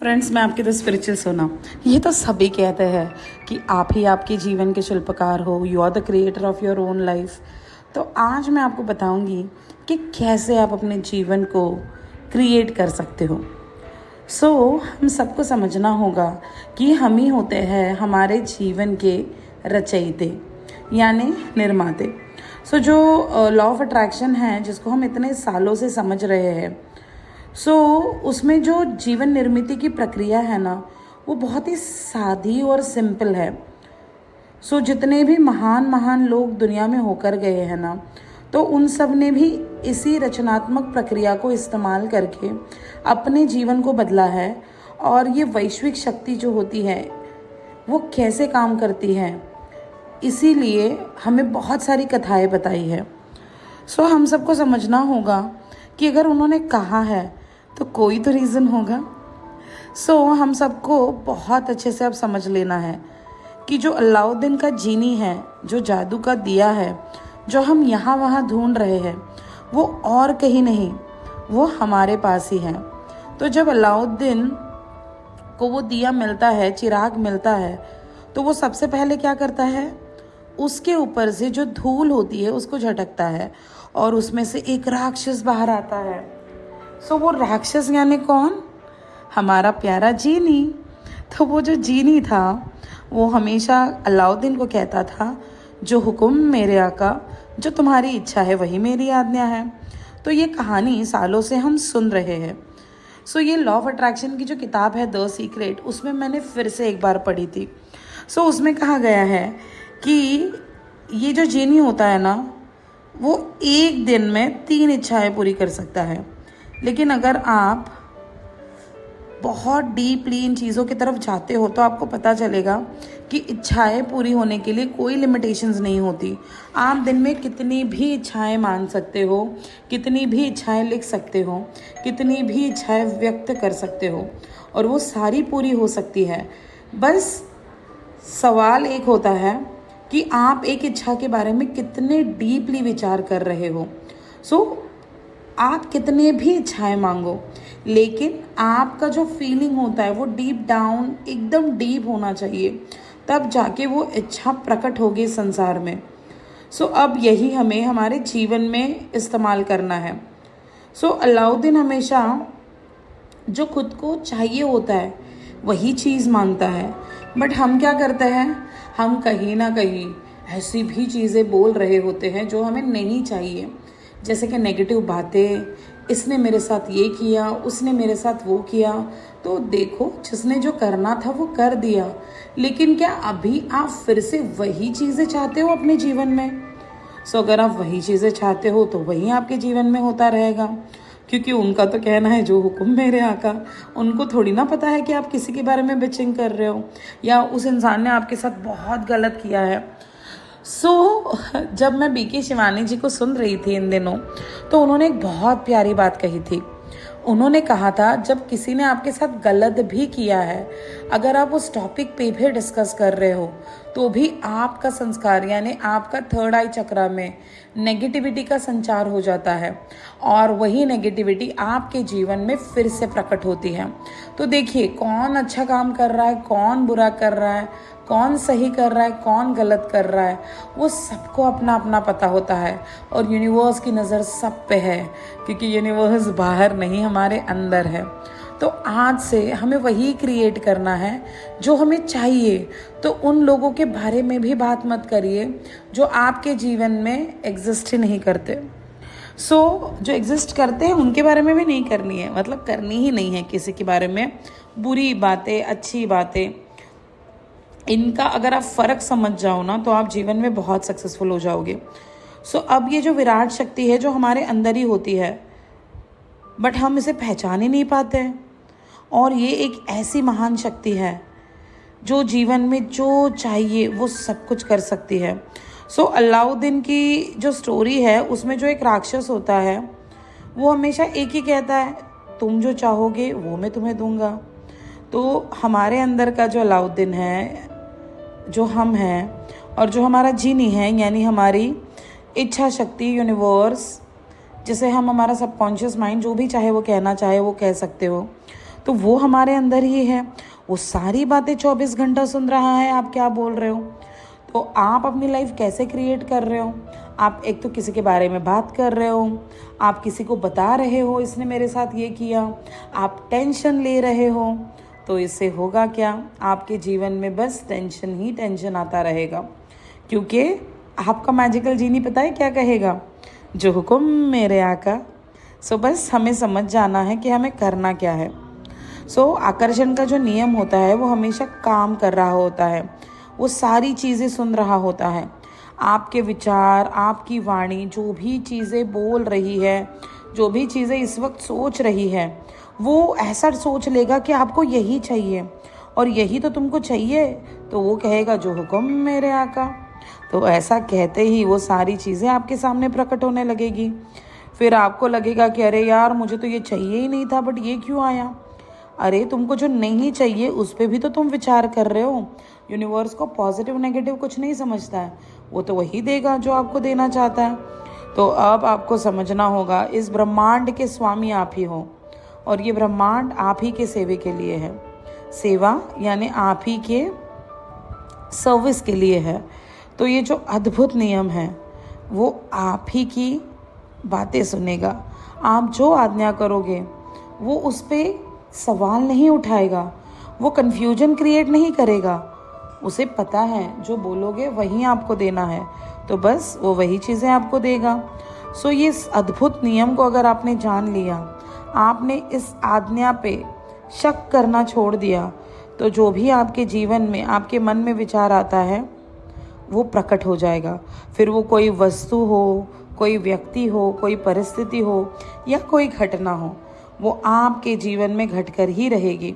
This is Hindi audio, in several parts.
फ्रेंड्स, मैं आपकी द स्पिरिचुअल सोना। ये तो सभी कहते हैं कि आप ही आपके जीवन के शिल्पकार हो, you are the creator of your own life. तो आज मैं आपको बताऊंगी कि कैसे आप अपने जीवन को क्रिएट कर सकते हो। हम सबको समझना होगा कि हम ही होते हैं हमारे जीवन के रचयिते, यानी निर्माते। जो लॉ ऑफ अट्रैक्शन है, जिसको हम इतने सालों से समझ रहे हैं, उसमें जो जीवन निर्मित की प्रक्रिया है ना, वो बहुत ही सादी और सिंपल है। जितने भी महान महान लोग दुनिया में होकर गए हैं ना, तो उन सब ने भी इसी रचनात्मक प्रक्रिया को इस्तेमाल करके अपने जीवन को बदला है। और ये वैश्विक शक्ति जो होती है वो कैसे काम करती है, इसीलिए हमें बहुत सारी कथाएं बताई है। हम सबको समझना होगा कि अगर उन्होंने कहा है तो कोई तो रीज़न होगा। हम सबको बहुत अच्छे से अब समझ लेना है कि जो अलाउद्दीन का जीनी है, जो जादू का दिया है, जो हम यहाँ वहाँ ढूंढ रहे हैं, वो और कहीं नहीं, वो हमारे पास ही है। तो जब अलाउद्दीन को वो दिया मिलता है, चिराग मिलता है, तो वो सबसे पहले क्या करता है, उसके ऊपर से जो धूल होती है उसको झटकता है और उसमें से एक राक्षस बाहर आता है। वो राक्षस यानी कौन? हमारा प्यारा जीनी। तो वो जो जीनी था वो हमेशा अलाउद्दीन को कहता था, जो हुक्म मेरे आका, जो तुम्हारी इच्छा है वही मेरी आज्ञा है। तो ये कहानी सालों से हम सुन रहे हैं। ये लॉ ऑफ अट्रैक्शन की जो किताब है द सीक्रेट, उसमें मैंने फिर से एक बार पढ़ी थी। उसमें कहा गया है कि ये जो जीनी होता है ना, वो एक दिन में 3 इच्छाएं पूरी कर सकता है। लेकिन अगर आप बहुत डीपली इन चीज़ों की तरफ जाते हो तो आपको पता चलेगा कि इच्छाएं पूरी होने के लिए कोई लिमिटेशंस नहीं होती। आप दिन में कितनी भी इच्छाएं मान सकते हो, कितनी भी इच्छाएं लिख सकते हो, कितनी भी इच्छाएं व्यक्त कर सकते हो, और वो सारी पूरी हो सकती है। बस सवाल एक होता है कि आप एक इच्छा के बारे में कितने डीपली विचार कर रहे हो। आप कितने भी इच्छाएं मांगो, लेकिन आपका जो फीलिंग होता है वो डीप डाउन एकदम डीप होना चाहिए, तब जाके वो इच्छा प्रकट होगी संसार में। अब यही हमें हमारे जीवन में इस्तेमाल करना है। अलाउद्दीन हमेशा जो खुद को चाहिए होता है वही चीज़ मांगता है, बट हम क्या करते हैं, हम कहीं ना कहीं ऐसी भी चीज़ें बोल रहे होते हैं जो हमें नहीं चाहिए। जैसे कि नेगेटिव बातें, इसने मेरे साथ ये किया, उसने मेरे साथ वो किया। तो देखो, जिसने जो करना था वो कर दिया, लेकिन क्या अभी आप फिर से वही चीज़ें चाहते हो अपने जीवन में? अगर आप वही चीज़ें चाहते हो तो वही आपके जीवन में होता रहेगा, क्योंकि उनका तो कहना है जो हुक्म मेरे आका। उनको थोड़ी ना पता है कि आप किसी के बारे में बिचिंग कर रहे हो या उस इंसान ने आपके साथ बहुत गलत किया है। जब मैं बीके शिवानी जी को सुन रही थी इन दिनों, तो उन्होंने एक बहुत प्यारी बात कही थी। उन्होंने कहा था, जब किसी ने आपके साथ गलत भी किया है, अगर आप उस टॉपिक पे भी डिस्कस कर रहे हो, तो भी आपका संस्कार यानी आपका थर्ड आई चक्रा में नेगेटिविटी का संचार हो जाता है, और वही नेगेटिविटी आपके जीवन में फिर से प्रकट होती है। तो देखिए, कौन अच्छा काम कर रहा है, कौन बुरा कर रहा है, कौन सही कर रहा है, कौन गलत कर रहा है, वो सबको अपना अपना पता होता है। और यूनिवर्स की नज़र सब पे है, क्योंकि यूनिवर्स बाहर नहीं, हमारे अंदर है। तो आज से हमें वही क्रिएट करना है जो हमें चाहिए। तो उन लोगों के बारे में भी बात मत करिए जो आपके जीवन में एग्जिस्ट ही नहीं करते। जो एग्जिस्ट करते हैं उनके बारे में भी नहीं करनी है, मतलब करनी ही नहीं है किसी के बारे में बुरी बातें, अच्छी बातें। इनका अगर आप फ़र्क समझ जाओ ना, तो आप जीवन में बहुत सक्सेसफुल हो जाओगे। अब ये जो विराट शक्ति है जो हमारे अंदर ही होती है, बट हम इसे पहचान ही नहीं पाते हैं। और ये एक ऐसी महान शक्ति है जो जीवन में जो चाहिए वो सब कुछ कर सकती है। अलाउद्दीन की जो स्टोरी है, उसमें जो एक राक्षस होता है वो हमेशा एक ही कहता है, तुम जो चाहोगे वो मैं तुम्हें दूंगा। तो हमारे अंदर का जो अलाउद्दीन है, जो हम हैं, और जो हमारा जीनी है यानी हमारी इच्छा शक्ति, यूनिवर्स, जिसे हम हमारा सबकॉन्शियस माइंड जो भी चाहे वो कहना चाहे वो कह सकते हो। तो वो हमारे अंदर ही है। वो सारी बातें 24 घंटा सुन रहा है आप क्या बोल रहे हो। तो आप अपनी लाइफ कैसे क्रिएट कर रहे हो? आप एक तो किसी के बारे में बात कर रहे हो, आप किसी को बता रहे हो इसने मेरे साथ ये किया, आप टेंशन ले रहे हो। तो इससे होगा क्या? आपके जीवन में बस टेंशन ही टेंशन आता रहेगा, क्योंकि आपका मैजिकल जीनी पता है क्या कहेगा? जो हुक्म मेरे आका। सो बस हमें समझ जाना है कि हमें करना क्या है। आकर्षण का जो नियम होता है वो हमेशा काम कर रहा होता है, वो सारी चीज़ें सुन रहा होता है। आपके विचार, आपकी वाणी, जो भी चीज़ें बोल रही है, जो भी चीज़ें इस वक्त सोच रही है, वो ऐसा सोच लेगा कि आपको यही चाहिए और यही तो तुमको चाहिए। तो वो कहेगा जो हुक्म मेरे आका। तो ऐसा कहते ही वो सारी चीज़ें आपके सामने प्रकट होने लगेगी। फिर आपको लगेगा कि अरे यार, मुझे तो ये चाहिए ही नहीं था, बट ये क्यों आया? अरे तुमको जो नहीं चाहिए उस पर भी तो तुम विचार कर रहे हो। यूनिवर्स को पॉजिटिव नेगेटिव कुछ नहीं समझता है, वो तो वही देगा जो आपको देना चाहता है। तो अब आपको समझना होगा, इस ब्रह्मांड के स्वामी आप ही हो और ये ब्रह्मांड आप ही के सेवे के लिए है। सेवा यानी आप ही के सर्विस के लिए है। तो ये जो अद्भुत नियम है वो आप ही की बातें सुनेगा। आप जो आज्ञा करोगे वो उस पर सवाल नहीं उठाएगा, वो कन्फ्यूजन क्रिएट नहीं करेगा। उसे पता है जो बोलोगे वही आपको देना है, तो बस वो वही चीज़ें आपको देगा। ये इस अद्भुत नियम को अगर आपने जान लिया, आपने इस आज्ञा पे शक करना छोड़ दिया, तो जो भी आपके जीवन में, आपके मन में विचार आता है वो प्रकट हो जाएगा। फिर वो कोई वस्तु हो, कोई व्यक्ति हो, कोई परिस्थिति हो या कोई घटना हो, वो आपके जीवन में घटकर ही रहेगी।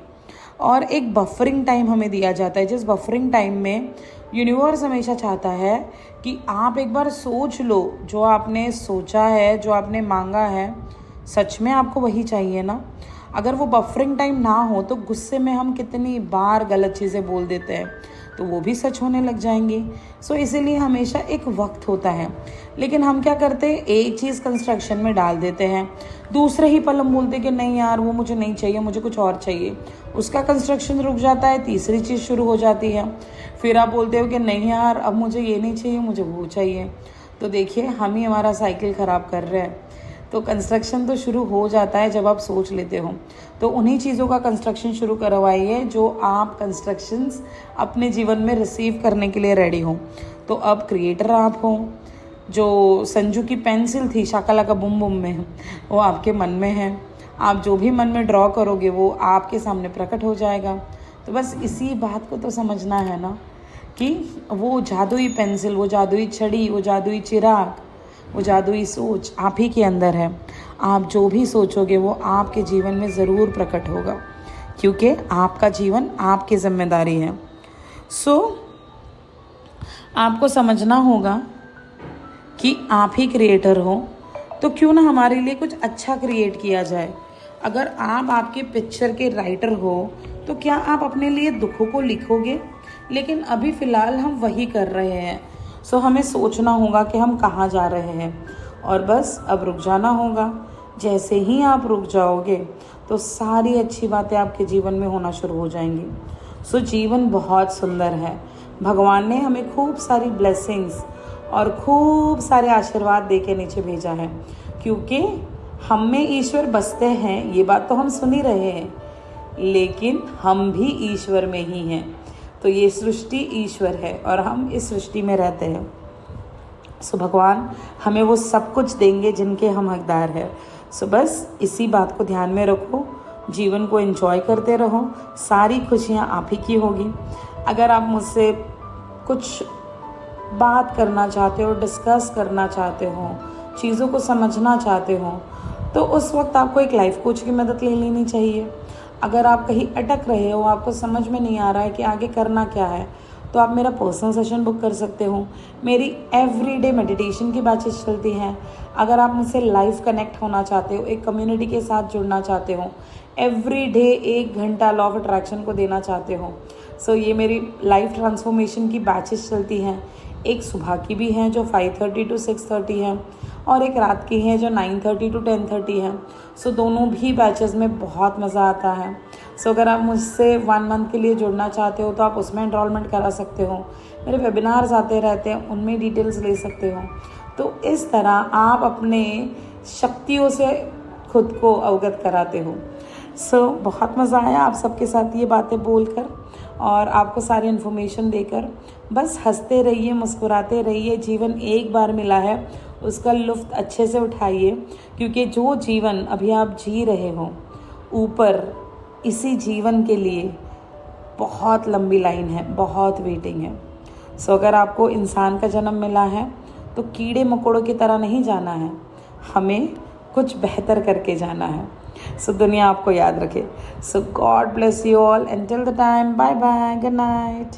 और एक बफरिंग टाइम हमें दिया जाता है, जिस बफरिंग टाइम में यूनिवर्स हमेशा चाहता है कि आप एक बार सोच लो, जो आपने सोचा है, जो आपने मांगा है, सच में आपको वही चाहिए ना। अगर वो बफरिंग टाइम ना हो तो गुस्से में हम कितनी बार गलत चीज़ें बोल देते हैं, तो वो भी सच होने लग जाएंगी। इसीलिए हमेशा एक वक्त होता है। लेकिन हम क्या करते हैं, एक चीज़ कंस्ट्रक्शन में डाल देते हैं, दूसरे ही पल हम बोलते कि नहीं यार वो मुझे नहीं चाहिए, मुझे कुछ और चाहिए। उसका कंस्ट्रक्शन रुक जाता है, तीसरी चीज़ शुरू हो जाती है। फिर आप बोलते हो कि नहीं यार अब मुझे ये नहीं चाहिए, मुझे वो चाहिए। तो देखिए हम ही हमारा साइकिल ख़राब कर रहे हैं। तो कंस्ट्रक्शन तो शुरू हो जाता है जब आप सोच लेते हो। तो उन्हीं चीज़ों का कंस्ट्रक्शन शुरू करवाइए जो आप कंस्ट्रक्शंस अपने जीवन में रिसीव करने के लिए रेडी हो। तो अब क्रिएटर आप हो। जो संजू की पेंसिल थी शाकालाका बूम बूम में, वो आपके मन में है। आप जो भी मन में ड्रॉ करोगे वो आपके सामने प्रकट हो जाएगा। तो बस इसी बात को तो समझना है ना कि वो जादुई पेंसिल, वो जादुई छड़ी, वो जादुई चिराग, वो जादुई सोच आप ही के अंदर है। आप जो भी सोचोगे वो आपके जीवन में ज़रूर प्रकट होगा, क्योंकि आपका जीवन आपकी जिम्मेदारी है। आपको समझना होगा कि आप ही क्रिएटर हो, तो क्यों ना हमारे लिए कुछ अच्छा क्रिएट किया जाए। अगर आप आपके पिक्चर के राइटर हो तो क्या आप अपने लिए दुखों को लिखोगे? लेकिन अभी फ़िलहाल हम वही कर रहे हैं। हमें सोचना होगा कि हम कहाँ जा रहे हैं और बस अब रुक जाना होगा। जैसे ही आप रुक जाओगे तो सारी अच्छी बातें आपके जीवन में होना शुरू हो जाएंगी। जीवन बहुत सुंदर है। भगवान ने हमें खूब सारी ब्लेसिंग्स और खूब सारे आशीर्वाद दे के नीचे भेजा है, क्योंकि हम में ईश्वर बसते हैं, ये बात तो हम सुन ही रहे हैं, लेकिन हम भी ईश्वर में ही हैं। तो ये सृष्टि ईश्वर है और हम इस सृष्टि में रहते हैं। भगवान हमें वो सब कुछ देंगे जिनके हम हकदार हैं। बस इसी बात को ध्यान में रखो, जीवन को एंजॉय करते रहो, सारी खुशियाँ आप ही की होगी। अगर आप मुझसे कुछ बात करना चाहते हो, डिस्कस करना चाहते हो, चीज़ों को समझना चाहते हो, तो उस वक्त आपको एक लाइफ कोच की मदद ले लेनी चाहिए। अगर आप कहीं अटक रहे हो, आपको समझ में नहीं आ रहा है कि आगे करना क्या है, तो आप मेरा पर्सनल सेशन बुक कर सकते हो। मेरी एवरीडे मेडिटेशन की बैचेस चलती हैं। अगर आप मुझसे लाइव कनेक्ट होना चाहते हो, एक कम्युनिटी के साथ जुड़ना चाहते हो, एवरीडे 1 घंटा लॉ ऑफ अट्रैक्शन को देना चाहते हो, ये मेरी लाइफ ट्रांसफॉर्मेशन की बैचेस चलती हैं। एक सुबह की भी हैं जो 5:30 to 6:30 है और एक रात की है जो 9:30 to 10:30 है। दोनों भी बैचेस में बहुत मज़ा आता है। सो अगर आप मुझसे 1 मंथ के लिए जुड़ना चाहते हो तो आप उसमें एनरोलमेंट करा सकते हो। मेरे वेबिनार्स आते रहते हैं, उनमें डिटेल्स ले सकते हो। तो इस तरह आप अपने शक्तियों से खुद को अवगत कराते हो। सो बहुत मज़ा आया आप सबके साथ ये बातें बोलकर और आपको सारी इन्फॉर्मेशन देकर। बस हंसते रहिए, मुस्कुराते रहिए। जीवन एक बार मिला है, उसका लुत्फ़ अच्छे से उठाइए, क्योंकि जो जीवन अभी आप जी रहे हो, ऊपर इसी जीवन के लिए बहुत लंबी लाइन है, बहुत वेटिंग है। सो अगर आपको इंसान का जन्म मिला है तो कीड़े मकोड़ों की तरह नहीं जाना है, हमें कुछ बेहतर करके जाना है। सो दुनिया आपको याद रखे। So God bless you all, until the time, bye bye, good night.